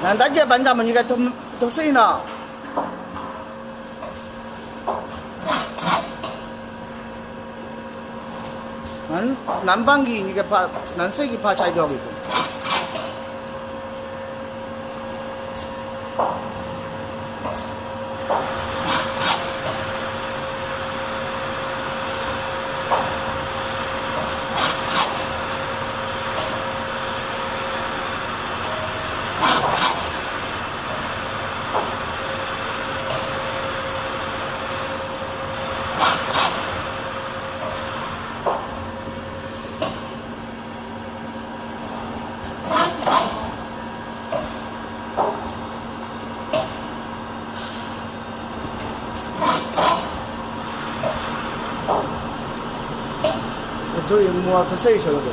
낮에 반자면 이게 더 쓰이나? 난방기 이게 난색이 파 차이도 하고 있고. 저기 뭐 더 세이셔도 돼.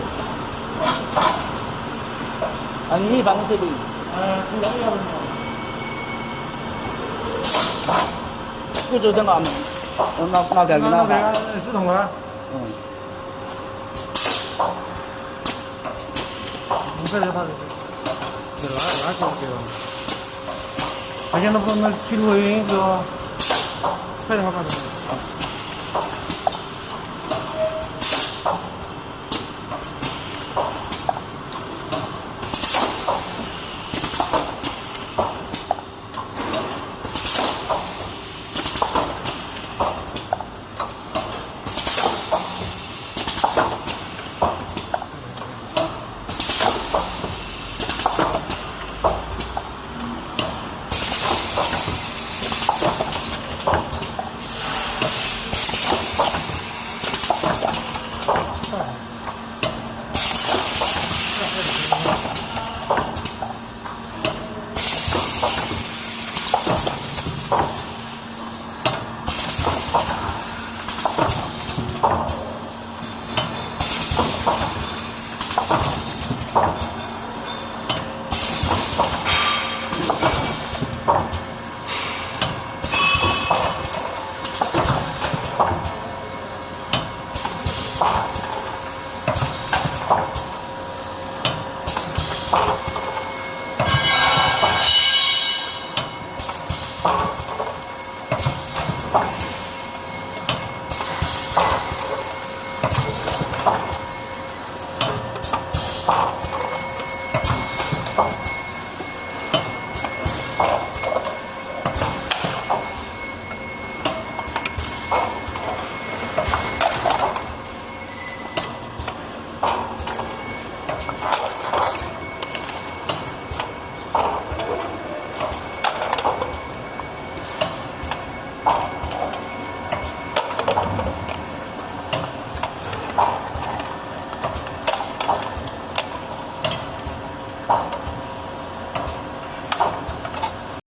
아니 이 방식이. 그 저等下拿掉给拿吧。自动的。你这就它这拉起这个。而且那不能记录音就，这地方干什么？